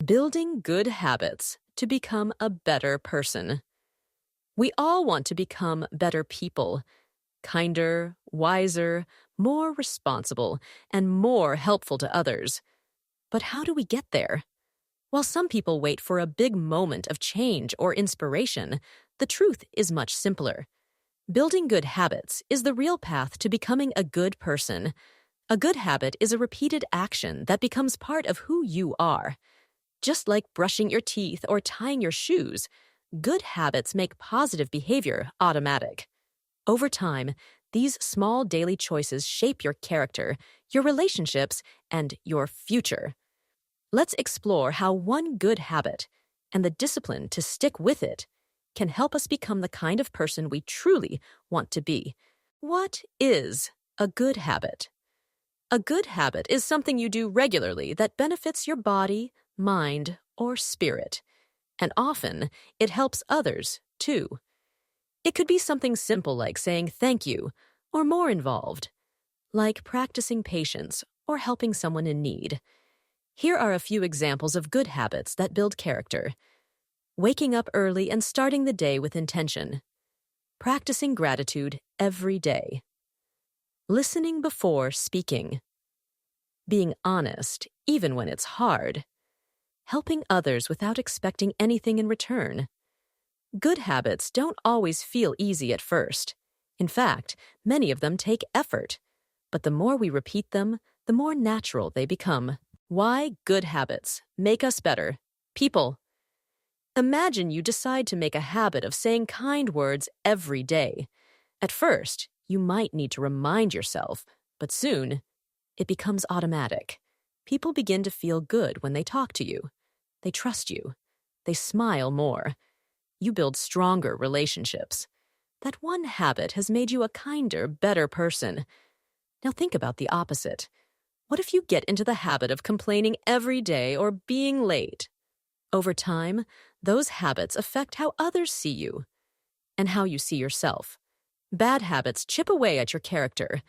Building good habits to become a better person. We all want to become better people, kinder, wiser, more responsible, and more helpful to others. But how do we get there? While some people wait for a big moment of change or inspiration, the truth is much simpler. Building good habits is the real path to becoming a good person. A good habit is a repeated action that becomes part of who you are. Just like brushing your teeth or tying your shoes, good habits make positive behavior automatic. Over time, these small daily choices shape your character, your relationships, and your future. Let's explore how one good habit, and the discipline to stick with it, can help us become the kind of person we truly want to be. What is a good habit? A good habit is something you do regularly that benefits your body, mind, or spirit. And often, it helps others, too. It could be something simple like saying thank you, or more involved, like practicing patience or helping someone in need. Here are a few examples of good habits that build character. Waking up early and starting the day with intention. Practicing gratitude every day. Listening before speaking. Being honest, even when it's hard. Helping others without expecting anything in return. Good habits don't always feel easy at first. In fact, many of them take effort. But the more we repeat them, the more natural they become. Why good habits make us better people. Imagine you decide to make a habit of saying kind words every day. At first, you might need to remind yourself, but soon, it becomes automatic. People begin to feel good when they talk to you. They trust you. They smile more. You build stronger relationships. That one habit has made you a kinder, better person. Now think about the opposite. What if you get into the habit of complaining every day or being late? Over time, those habits affect how others see you and how you see yourself. Bad habits chip away at your character.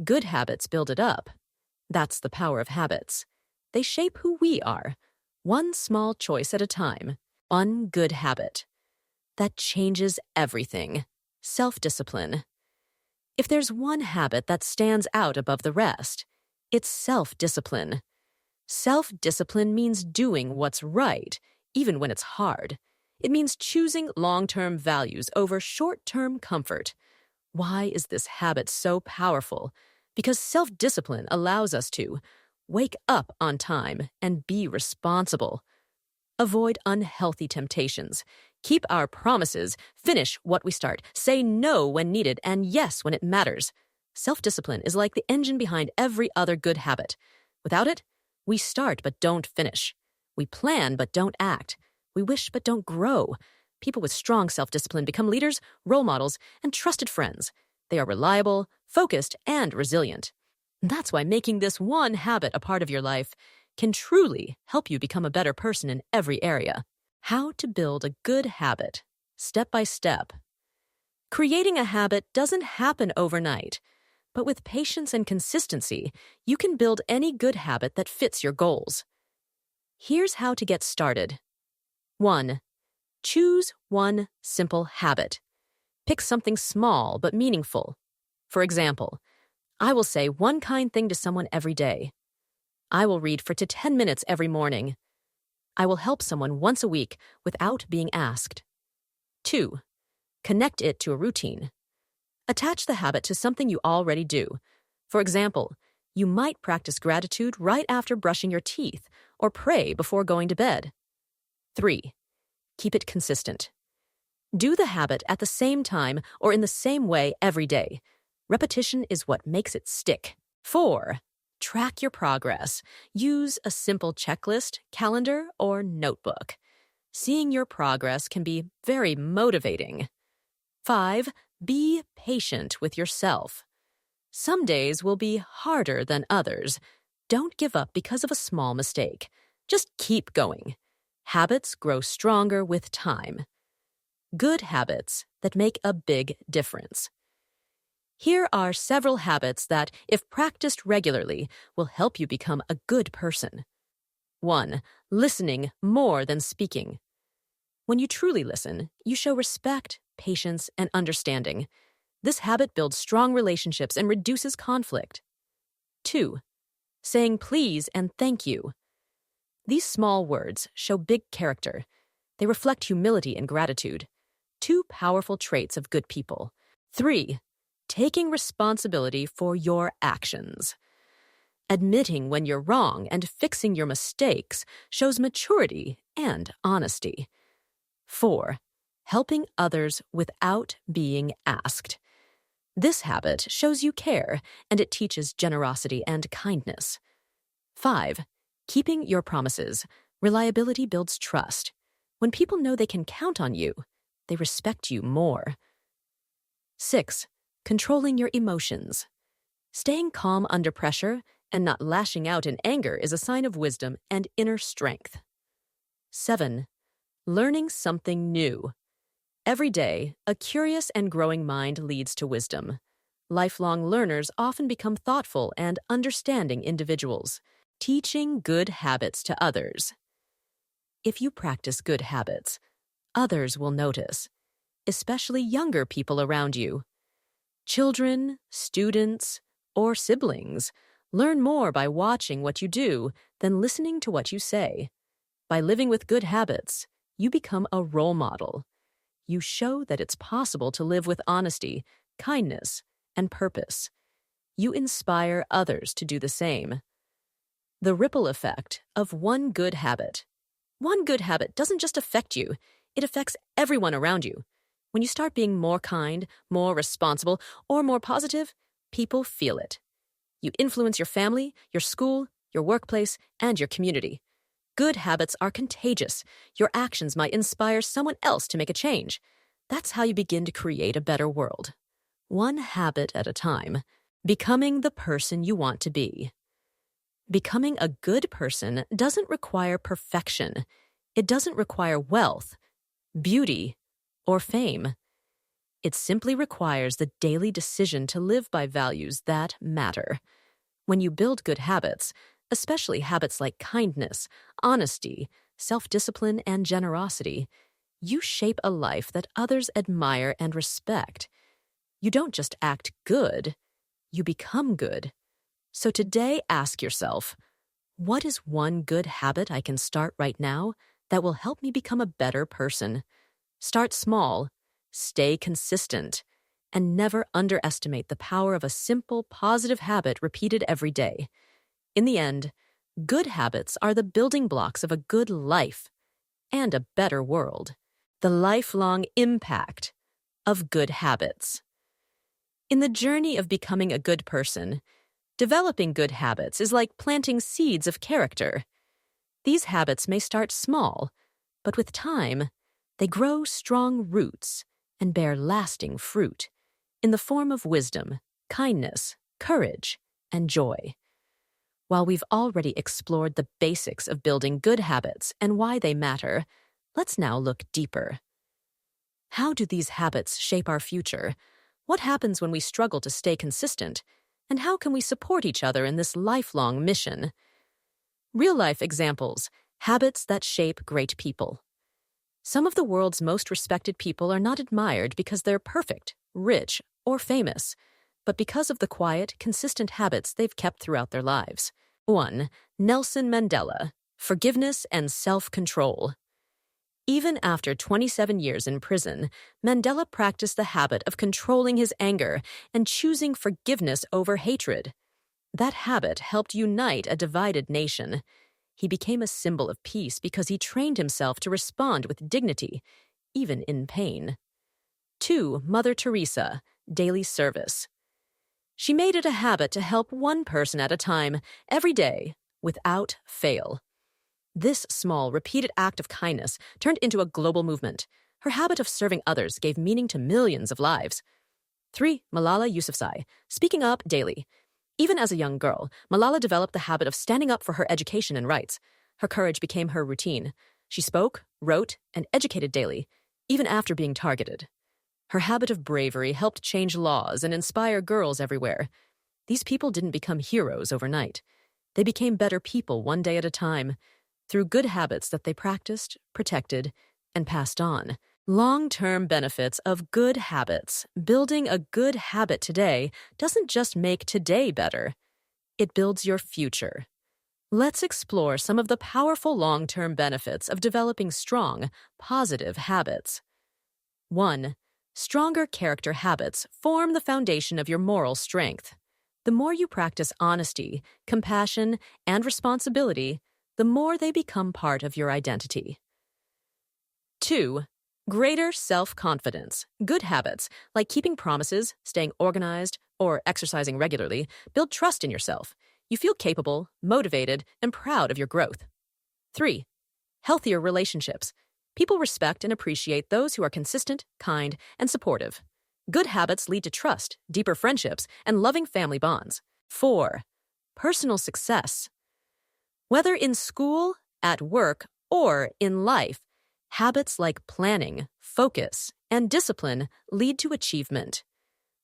Good habits build it up. That's the power of habits. They shape who we are. One small choice at a time. One good habit. That changes everything. Self-discipline. If there's one habit that stands out above the rest, it's self-discipline. Self-discipline means doing what's right, even when it's hard. It means choosing long-term values over short-term comfort. Why is this habit so powerful? Because self-discipline allows us to wake up on time and be responsible. Avoid unhealthy temptations. Keep our promises. Finish what we start. Say no when needed and yes when it matters. Self-discipline is like the engine behind every other good habit. Without it, we start but don't finish. We plan but don't act. We wish but don't grow. People with strong self-discipline become leaders, role models, and trusted friends. They are reliable, focused, and resilient. That's why making this one habit a part of your life can truly help you become a better person in every area. How to build a good habit, step by step. Creating a habit doesn't happen overnight, but with patience and consistency, you can build any good habit that fits your goals. Here's how to get started. 1. Choose one simple habit. Pick something small but meaningful. For example, I will say one kind thing to someone every day. I will read for 10 minutes every morning. I will help someone once a week without being asked. 2. Connect it to a routine. Attach the habit to something you already do. For example, you might practice gratitude right after brushing your teeth or pray before going to bed. 3. Keep it consistent. Do the habit at the same time or in the same way every day. Repetition is what makes it stick. 4. Track your progress. Use a simple checklist, calendar, or notebook. Seeing your progress can be very motivating. 5. Be patient with yourself. Some days will be harder than others. Don't give up because of a small mistake. Just keep going. Habits grow stronger with time. Good habits that make a big difference. Here are several habits that, if practiced regularly, will help you become a good person. 1. Listening more than speaking. When you truly listen, you show respect, patience, and understanding. This habit builds strong relationships and reduces conflict. 2. Saying please and thank you. These small words show big character. They reflect humility and gratitude, two powerful traits of good people. 3. Taking responsibility for your actions. Admitting when you're wrong and fixing your mistakes shows maturity and honesty. 4. Helping others without being asked. This habit shows you care, and it teaches generosity and kindness. 5. Keeping your promises. Reliability builds trust. When people know they can count on you, they respect you more. 6. Controlling your emotions. Staying calm under pressure and not lashing out in anger is a sign of wisdom and inner strength. 7. Learning something new. Every day, a curious and growing mind leads to wisdom. Lifelong learners often become thoughtful and understanding individuals. Teaching good habits to others. If you practice good habits, others will notice, especially younger people around you. Children, students, or siblings learn more by watching what you do than listening to what you say. By living with good habits, you become a role model. You show that it's possible to live with honesty, kindness, and purpose. You inspire others to do the same. The ripple effect of one good habit. One good habit doesn't just affect you, it affects everyone around you. When you start being more kind, more responsible, or more positive, people feel it. You influence your family, your school, your workplace, and your community. Good habits are contagious. Your actions might inspire someone else to make a change. That's how you begin to create a better world. One habit at a time. Becoming the person you want to be. Becoming a good person doesn't require perfection. It doesn't require wealth, beauty, or fame. It simply requires the daily decision to live by values that matter. When you build good habits, especially habits like kindness, honesty, self-discipline, and generosity, you shape a life that others admire and respect. You don't just act good, you become good. So today, ask yourself, what is one good habit I can start right now that will help me become a better person? Start small, stay consistent, and never underestimate the power of a simple, positive habit repeated every day. In the end, good habits are the building blocks of a good life and a better world. The lifelong impact of good habits. In the journey of becoming a good person, developing good habits is like planting seeds of character. These habits may start small, but with time, they grow strong roots and bear lasting fruit in the form of wisdom, kindness, courage, and joy. While we've already explored the basics of building good habits and why they matter, let's now look deeper. How do these habits shape our future? What happens when we struggle to stay consistent? And how can we support each other in this lifelong mission? Real-life examples, habits that shape great people. Some of the world's most respected people are not admired because they're perfect, rich, or famous, but because of the quiet, consistent habits they've kept throughout their lives. 1. Nelson Mandela, forgiveness and self-control. Even after 27 years in prison, Mandela practiced the habit of controlling his anger and choosing forgiveness over hatred. That habit helped unite a divided nation. He became a symbol of peace because he trained himself to respond with dignity, even in pain. 2. Mother Teresa, daily service. She made it a habit to help one person at a time, every day, without fail. This small, repeated act of kindness turned into a global movement. Her habit of serving others gave meaning to millions of lives. 3. Malala Yousafzai, speaking up daily. Even as a young girl, Malala developed the habit of standing up for her education and rights. Her courage became her routine. She spoke, wrote, and educated daily, even after being targeted. Her habit of bravery helped change laws and inspire girls everywhere. These people didn't become heroes overnight. They became better people one day at a time. through good habits that they practiced, protected, and passed on. Long-term benefits of good habits. Building a good habit today doesn't just make today better, it builds your future. Let's explore some of the powerful long-term benefits of developing strong, positive habits. 1. Stronger character habits form the foundation of your moral strength. The more you practice honesty, compassion, and responsibility, the more they become part of your identity. 2. Greater self-confidence. Good habits, like keeping promises, staying organized, or exercising regularly, build trust in yourself. You feel capable, motivated, and proud of your growth. 3. Healthier relationships. People respect and appreciate those who are consistent, kind, and supportive. Good habits lead to trust, deeper friendships, and loving family bonds. 4. Personal success. Whether in school, at work, or in life, habits like planning, focus, and discipline lead to achievement.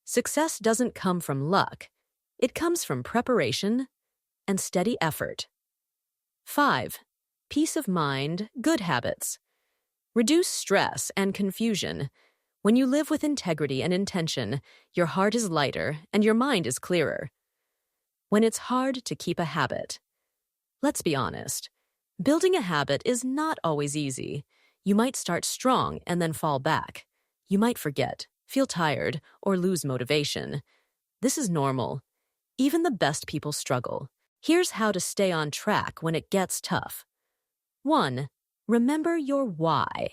Success doesn't come from luck. It comes from preparation and steady effort. 5. Peace of mind, good habits. Reduce stress and confusion. When you live with integrity and intention, your heart is lighter and your mind is clearer. When it's hard to keep a habit. Let's be honest. Building a habit is not always easy. You might start strong and then fall back. You might forget, feel tired, or lose motivation. This is normal. Even the best people struggle. Here's how to stay on track when it gets tough. 1. Remember your why.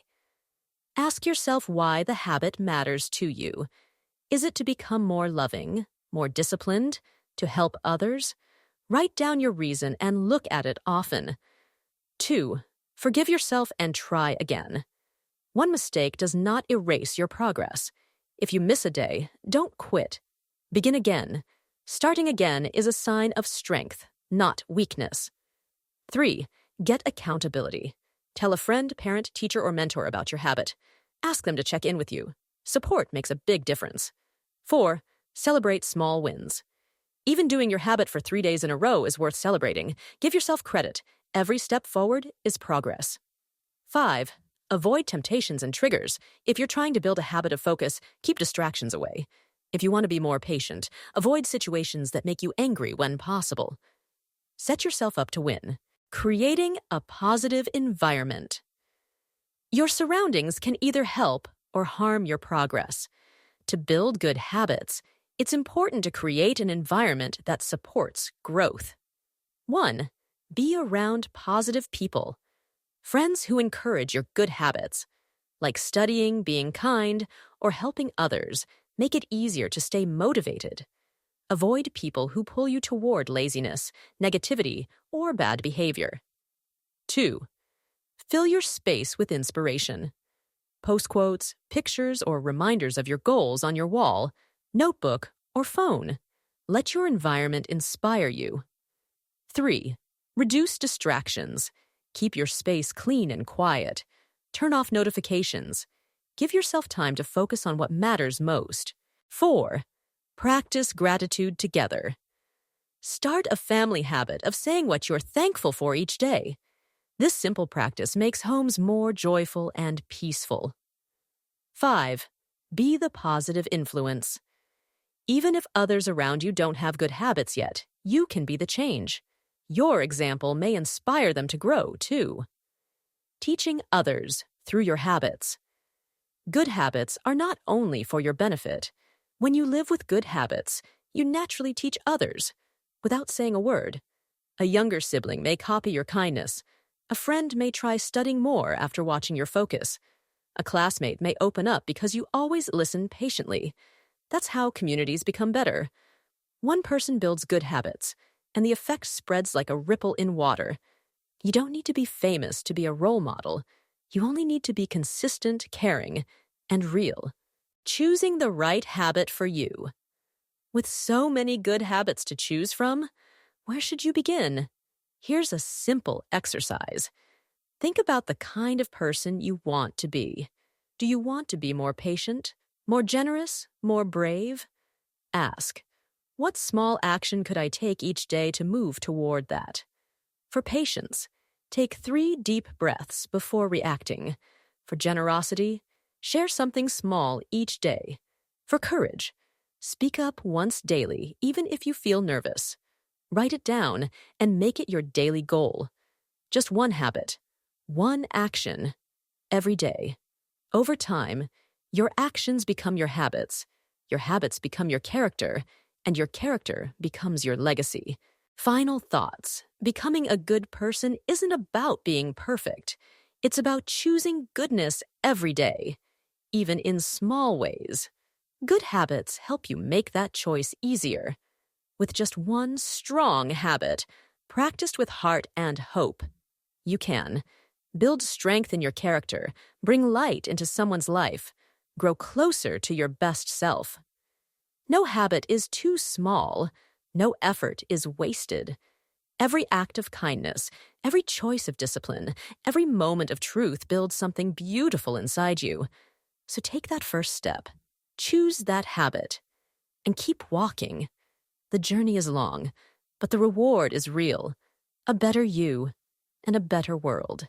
Ask yourself why the habit matters to you. Is it to become more loving, more disciplined, to help others? Write down your reason and look at it often. 2. Forgive yourself and try again. One mistake does not erase your progress. If you miss a day, don't quit. Begin again. Starting again is a sign of strength, not weakness. 3. Get accountability. Tell a friend, parent, teacher, or mentor about your habit. Ask them to check in with you. Support makes a big difference. 4. Celebrate small wins. Even doing your habit for 3 days in a row is worth celebrating. Give yourself credit. Every step forward is progress. 5. Avoid temptations and triggers. If you're trying to build a habit of focus, keep distractions away. If you want to be more patient, avoid situations that make you angry when possible. Set yourself up to win. Creating a positive environment. Your surroundings can either help or harm your progress. To build good habits, it's important to create an environment that supports growth. 1. Be around positive people. Friends who encourage your good habits, like studying, being kind, or helping others, make it easier to stay motivated. Avoid people who pull you toward laziness, negativity, or bad behavior. 2. Fill your space with inspiration. Post quotes, pictures, or reminders of your goals on your wall, notebook, or phone. Let your environment inspire you. 3. Reduce distractions. Keep your space clean and quiet. Turn off notifications. Give yourself time to focus on what matters most. 4. Practice gratitude together. Start a family habit of saying what you're thankful for each day. This simple practice makes homes more joyful and peaceful. 5. Be the positive influence. Even if others around you don't have good habits yet, you can be the change. Your example may inspire them to grow, too. Teaching others through your habits. Good habits are not only for your benefit. When you live with good habits, you naturally teach others, without saying a word. A younger sibling may copy your kindness. A friend may try studying more after watching your focus. A classmate may open up because you always listen patiently. That's how communities become better. One person builds good habits, and the effect spreads like a ripple in water. You don't need to be famous to be a role model. You only need to be consistent, caring, and real. Choosing the right habit for you. With so many good habits to choose from, where should you begin? Here's a simple exercise. Think about the kind of person you want to be. Do you want to be more patient, more generous, more brave? Ask, what small action could I take each day to move toward that? For patience, Take 3 deep breaths before reacting. For generosity, share something small each day. For courage, speak up once daily, even if you feel nervous. Write it down and make it your daily goal. Just one habit, one action, every day. Over time, your actions become your habits become your character, and your character becomes your legacy. Final thoughts. Becoming a good person isn't about being perfect. It's about choosing goodness every day, even in small ways. Good habits help you make that choice easier. With just one strong habit, practiced with heart and hope, you can build strength in your character, bring light into someone's life, grow closer to your best self. No habit is too small. No effort is wasted. Every act of kindness, every choice of discipline, every moment of truth builds something beautiful inside you. So take that first step. Choose that habit. And keep walking. The journey is long, but the reward is real. A better you and a better world.